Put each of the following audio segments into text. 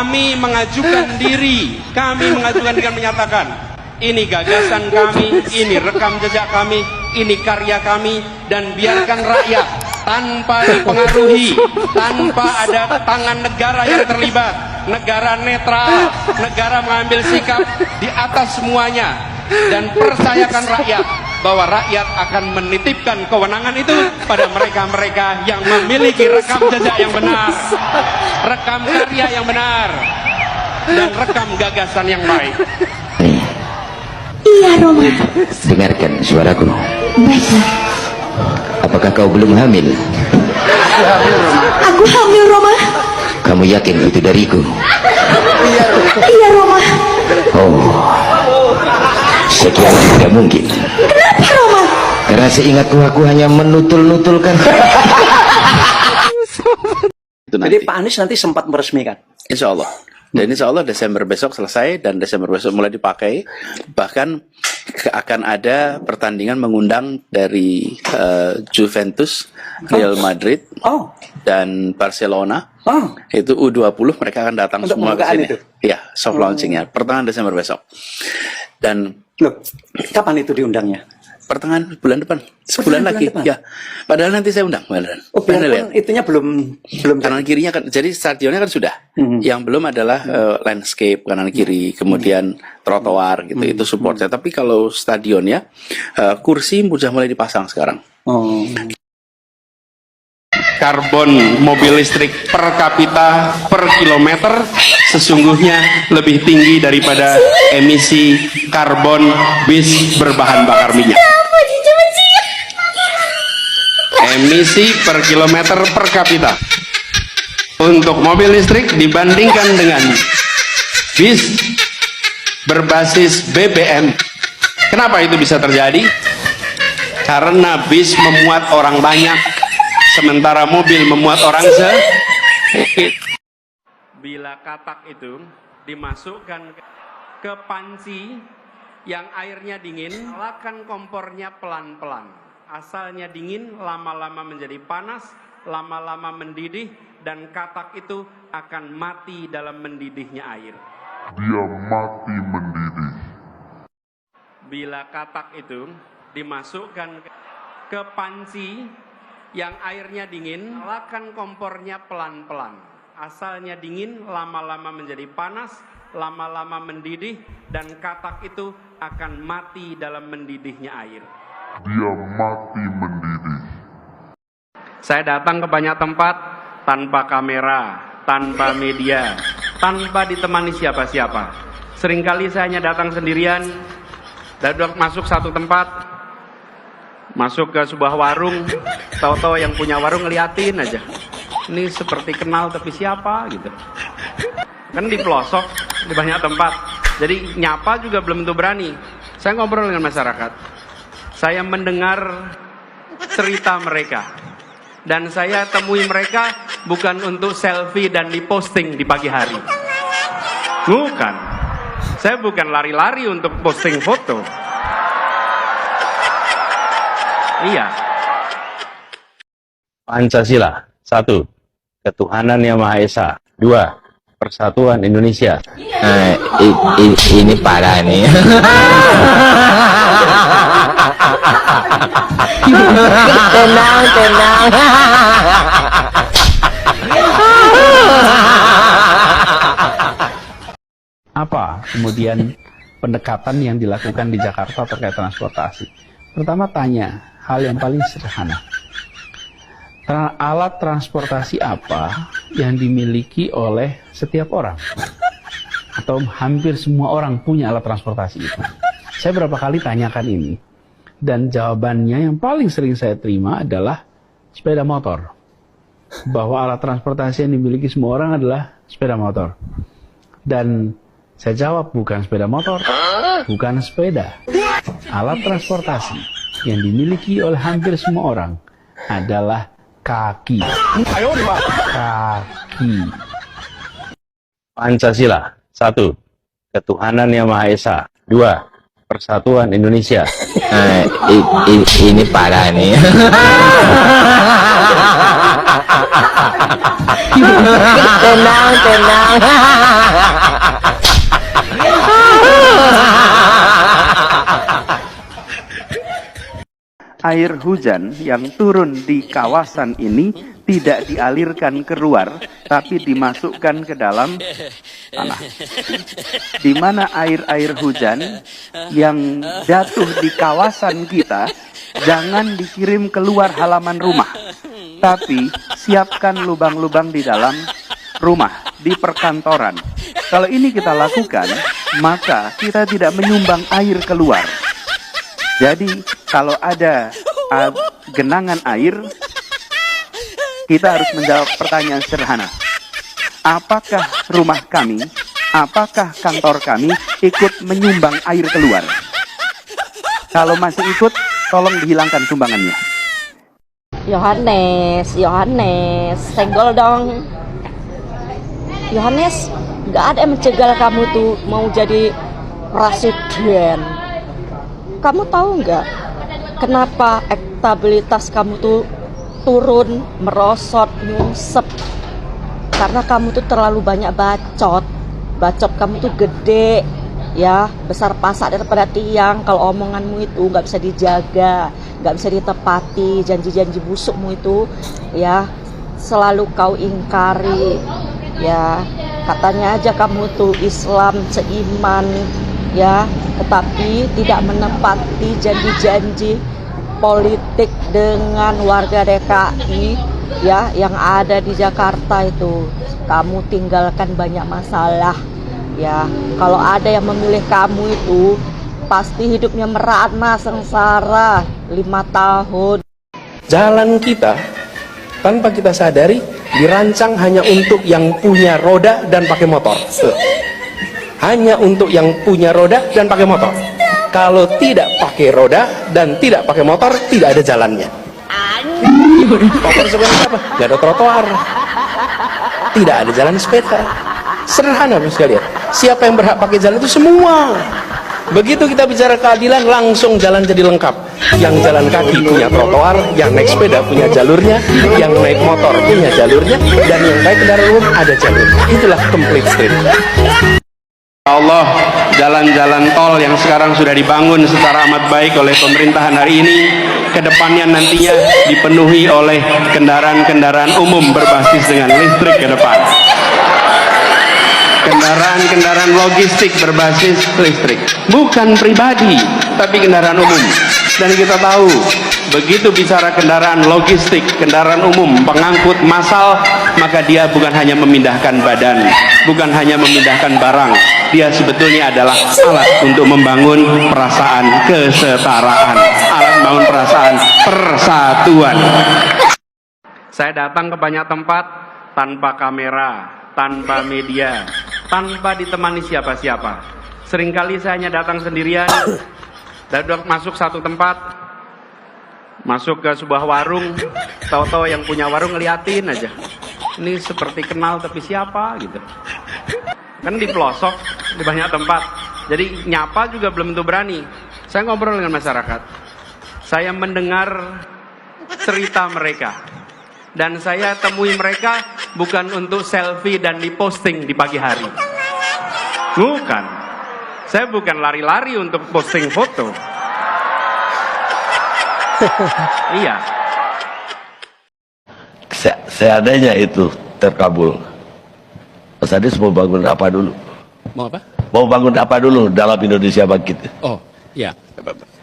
kami mengajukan diri, kami mengajukan dengan menyatakan ini gagasan kami, ini rekam jejak kami, ini karya kami, dan biarkan rakyat tanpa dipengaruhi, tanpa ada tangan negara yang terlibat, negara netral, negara mengambil sikap di atas semuanya, dan percayakan rakyat bahwa rakyat akan menitipkan kewenangan itu pada mereka-mereka yang memiliki rekam jejak yang benar, rekam karya yang benar, dan rekam gagasan yang baik. Iya, Roma. Dengarkan suaraku. Baiklah. Apakah kau belum hamil? Aku hamil, Roma. Kamu yakin itu dariku? Iya, Roma. Oh, sekian tidak mungkin. Kenapa, Roma? Karena seingatku aku hanya menutul-nutulkan. Jadi Pak Anies nanti sempat meresmikan. Insya Allah. Dan insya Allah Desember besok selesai dan Desember besok mulai dipakai. Bahkan akan ada pertandingan mengundang dari Juventus, Real Madrid, dan Barcelona. Itu U20 mereka akan datang untuk semua ke sini. itu? Ya, soft launchingnya pertengahan Desember besok. Dan Loh, kapan itu diundangnya? pertengahan bulan depan, sebulan lagi. Depan. Ya, padahal nanti saya undang. Beneran. Oh, biarpun itunya belum Kanan kirinya kan, jadi stadionnya kan sudah. Yang belum adalah landscape kanan kiri, kemudian trotoar gitu, itu supportnya. Tapi kalau stadionnya, kursi sudah mulai dipasang sekarang. Karbon mobil listrik per kapita per kilometer sesungguhnya lebih tinggi daripada emisi karbon bis berbahan bakar minyak. Emisi per kilometer per kapita untuk mobil listrik dibandingkan dengan bis berbasis BBM. Kenapa itu bisa terjadi? Karena bis memuat orang banyak, sementara mobil memuat orang sedikit. Bila katak itu dimasukkan ke panci yang airnya dingin, nyalakan kompornya pelan-pelan. Asalnya dingin, lama-lama menjadi panas, lama-lama mendidih, dan katak itu akan mati dalam mendidihnya air. Dia mati mendidih. Bila katak itu dimasukkan ke panci yang airnya dingin, nyalakan kompornya pelan-pelan. Asalnya dingin, lama-lama menjadi panas, lama-lama mendidih, dan katak itu akan mati dalam mendidihnya air. Dia mati mendidih. Saya datang ke banyak tempat tanpa kamera, tanpa media, tanpa ditemani siapa-siapa. Seringkali saya hanya datang sendirian, dan masuk satu tempat, masuk ke sebuah warung, tahu-tahu yang punya warung ngeliatin aja. Ini seperti kenal tapi siapa gitu. Kan di pelosok, di banyak tempat. Jadi nyapa juga belum tentu berani. Saya ngobrol dengan masyarakat. Saya mendengar cerita mereka. Dan saya temui mereka bukan untuk selfie dan diposting di pagi hari. Bukan. Saya bukan lari-lari untuk posting foto. Iya. Pancasila. 1. Ketuhanan Yang Maha Esa. 2. Persatuan Indonesia. Ini parah nih. Tenang. Apa kemudian pendekatan yang dilakukan di Jakarta terkait transportasi? Pertama tanya hal yang paling sederhana. Alat transportasi apa yang dimiliki oleh setiap orang? Atau hampir semua orang punya alat transportasi itu? Saya berapa kali tanyakan ini. Dan jawabannya yang paling sering saya terima adalah sepeda motor. Bahwa alat transportasi yang dimiliki semua orang adalah sepeda motor. Dan saya jawab bukan sepeda motor, bukan sepeda. Alat transportasi yang dimiliki oleh hampir semua orang adalah kaki. Kaki. Pancasila. 1. Ketuhanan Yang Maha Esa. 2. Persatuan Indonesia. Ini parah nih. Tenang, tenang. Air hujan yang turun di kawasan ini tidak dialirkan keluar, tapi dimasukkan ke dalam tanah. Di mana air-air hujan yang jatuh di kawasan kita, jangan dikirim keluar halaman rumah, tapi siapkan lubang-lubang di dalam rumah, di perkantoran. Kalau ini kita lakukan, maka kita tidak menyumbang air keluar. Jadi kalau ada genangan air, kita harus menjawab pertanyaan sederhana. Apakah rumah kami, apakah kantor kami ikut menyumbang air keluar? Kalau masih ikut, tolong dihilangkan sumbangannya. Yohanes, senggol dong. Yohanes, gak ada yang mencegah kamu tuh mau jadi presiden. Kamu tahu nggak kenapa elektabilitas kamu tuh turun, merosot, nyungsep? Karena kamu tuh terlalu banyak bacot kamu tuh gede, ya, besar pasak daripada tiang. Kalau omonganmu itu nggak bisa dijaga, nggak bisa ditepati, janji-janji busukmu itu, ya, selalu kau ingkari, ya. Katanya aja kamu tuh Islam seiman, ya, tetapi tidak menepati janji-janji politik dengan warga DKI, ya, yang ada di Jakarta itu. Kamu tinggalkan banyak masalah, ya. Kalau ada yang memilih kamu itu pasti hidupnya merana sengsara 5 tahun. Jalan kita tanpa kita sadari dirancang hanya untuk yang punya roda dan pakai motor. Hanya untuk yang punya roda dan pakai motor. Kalau tidak pakai roda dan tidak pakai motor, tidak ada jalannya. Konsekuensinya apa? Gak ada trotoar, tidak ada jalan sepeda. Sederhana sekalian. Siapa yang berhak pakai jalan itu semua. Begitu kita bicara keadilan, langsung jalan jadi lengkap. Yang jalan kaki punya trotoar, yang naik sepeda punya jalurnya, yang naik motor punya jalurnya, dan yang naik kendaraan umum ada jalur. Itulah complete street. Allah, jalan-jalan tol yang sekarang sudah dibangun secara amat baik oleh pemerintahan hari ini, kedepannya nantinya dipenuhi oleh kendaraan-kendaraan umum berbasis dengan listrik ke depan. Kendaraan-kendaraan logistik berbasis listrik, bukan pribadi, tapi kendaraan umum. Dan kita tahu, begitu bicara kendaraan logistik, kendaraan umum, pengangkut massal, maka dia bukan hanya memindahkan badan, bukan hanya memindahkan barang, dia sebetulnya adalah alat untuk membangun perasaan kesetaraan, alat membangun perasaan persatuan. Saya datang ke banyak tempat tanpa kamera, tanpa media, tanpa ditemani siapa-siapa. Seringkali saya hanya datang sendirian, dan masuk satu tempat, masuk ke sebuah warung, tahu-tahu yang punya warung ngeliatin aja. Ini seperti kenal tapi siapa gitu. Kan di pelosok, di banyak tempat. Jadi nyapa juga belum tentu berani. Saya ngobrol dengan masyarakat. Saya mendengar cerita mereka. Dan saya temui mereka bukan untuk selfie dan diposting di pagi hari. Bukan. Saya bukan lari-lari untuk posting foto. Iya. Seandainya itu terkabul, Mas Adis mau bangun apa dulu? Mau apa? Mau bangun apa dulu dalam Indonesia Bangkit? Oh, ya.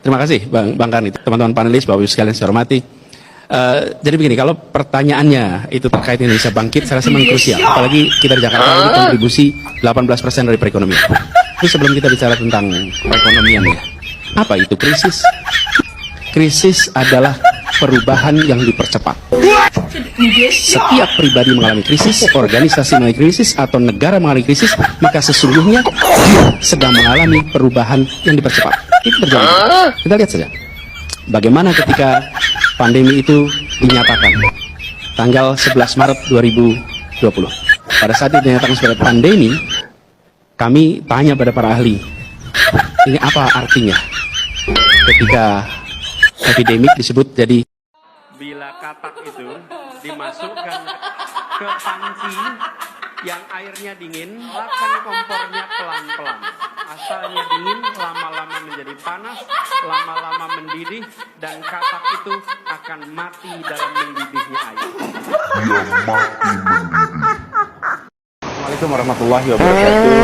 Terima kasih Bang Karni, teman-teman panelis, Bapak Ibu sekalian saya hormati. Jadi begini, kalau pertanyaannya itu terkait Indonesia Bangkit, saya rasa memang krusial. Apalagi kita di Jakarta ini kontribusi 18% dari perekonomian. Tapi sebelum kita bicara tentang perekonomian, ya, apa itu krisis? Krisis adalah perubahan yang dipercepat. Setiap pribadi mengalami krisis, organisasi mengalami krisis, atau negara mengalami krisis, maka sesungguhnya dia sedang mengalami perubahan yang dipercepat. Itu terjadi. Kita lihat saja bagaimana ketika pandemi itu dinyatakan tanggal 11 Maret 2020. Pada saat itu dinyatakan sebagai pandemi, kami tanya pada para ahli, ini apa artinya ketika epidemik disebut jadi. Bila katak itu dimasukkan ke panci yang airnya dingin, nyalakan kompornya pelan-pelan. Asalnya dingin, lama-lama menjadi panas, lama-lama mendidih, dan katak itu akan mati dalam mendidihnya air. Dia mati mendidih. Assalamualaikum warahmatullahi wabarakatuh.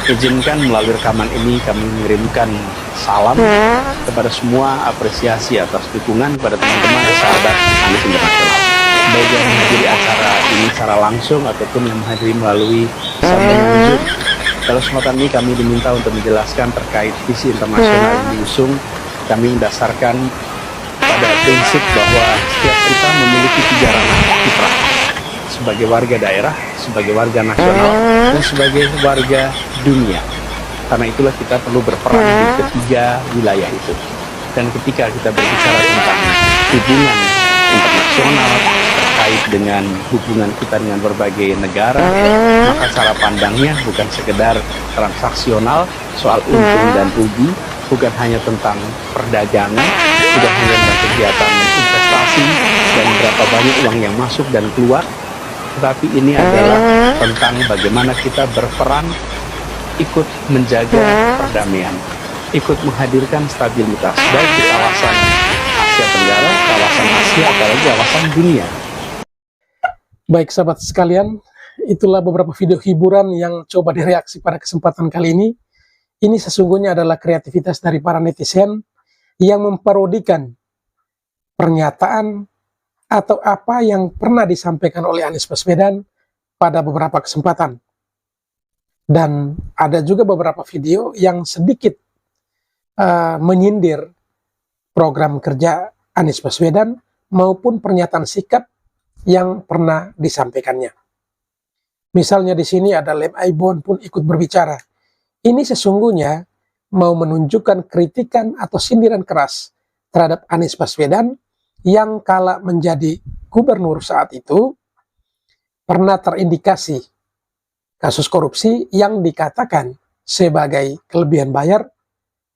Izinkan melalui rekaman ini kami mengirimkan salam kepada semua, apresiasi atas dukungan kepada teman-teman sahabat Anies Internasional. Baik yang menghadiri acara ini secara langsung ataupun yang menghadiri melalui sambungan Zoom. Dalam kesempatan ini kami diminta untuk menjelaskan terkait visi internasional yang diusung. Kami mendasarkan pada prinsip bahwa setiap kita memiliki 3 ranah kiprah. Sebagai warga daerah, sebagai warga nasional, dan sebagai warga dunia. Karena itulah kita perlu berperan di ketiga wilayah itu. Dan ketika kita berbicara tentang hubungan internasional terkait dengan hubungan kita dengan berbagai negara, maka cara pandangnya bukan sekedar transaksional soal untung dan rugi, bukan hanya tentang perdagangan, bukan hanya tentang kegiatan investasi dan berapa banyak uang yang masuk dan keluar, tetapi ini adalah tentang bagaimana kita berperan ikut menjaga perdamaian, ikut menghadirkan stabilitas baik di kawasan Asia Tenggara, kawasan Asia, apalagi kawasan dunia. Baik sahabat sekalian, itulah beberapa video hiburan yang coba direaksi pada kesempatan kali ini. Ini sesungguhnya adalah kreativitas dari para netizen yang memparodikan pernyataan atau apa yang pernah disampaikan oleh Anies Baswedan pada beberapa kesempatan. Dan ada juga beberapa video yang sedikit menyindir program kerja Anies Baswedan maupun pernyataan sikap yang pernah disampaikannya. Misalnya di sini ada Lem Aibon pun ikut berbicara. Ini sesungguhnya mau menunjukkan kritikan atau sindiran keras terhadap Anies Baswedan yang kala menjadi gubernur saat itu pernah terindikasi kasus korupsi yang dikatakan sebagai kelebihan bayar.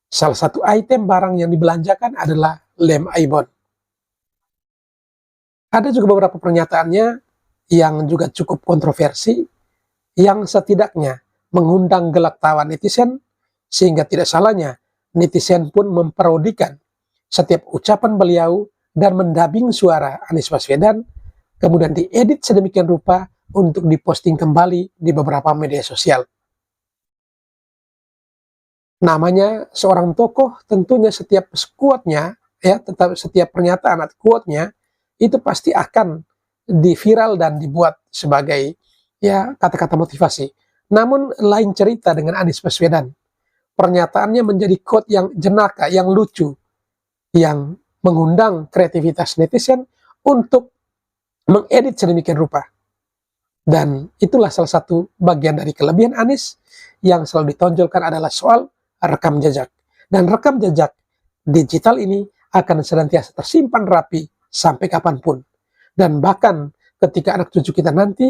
Salah satu item barang yang dibelanjakan adalah lem Aibon. Ada juga beberapa pernyataannya yang juga cukup kontroversi, yang setidaknya mengundang gelak tawa netizen, sehingga tidak salahnya netizen pun memparodikan setiap ucapan beliau dan mendabing suara Anies Baswedan, kemudian diedit sedemikian rupa untuk diposting kembali di beberapa media sosial. Namanya seorang tokoh, tentunya setiap quote-nya, ya, setiap pernyataan atau quote-nya itu pasti akan diviral dan dibuat sebagai ya kata-kata motivasi. Namun lain cerita dengan Anies Baswedan. Pernyataannya menjadi quote yang jenaka, yang lucu, yang mengundang kreativitas netizen untuk mengedit sedemikian rupa. Dan itulah salah satu bagian dari kelebihan Anies yang selalu ditonjolkan adalah soal rekam jejak. Dan rekam jejak digital ini akan senantiasa tersimpan rapi sampai kapanpun. Dan bahkan ketika anak cucu kita nanti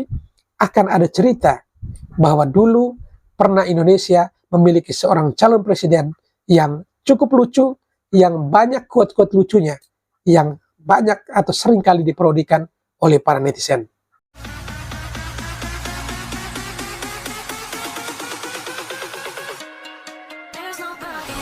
akan ada cerita bahwa dulu pernah Indonesia memiliki seorang calon presiden yang cukup lucu, yang banyak quote-quote lucunya, yang banyak atau sering kali diparodikan oleh para netizen. There's nobody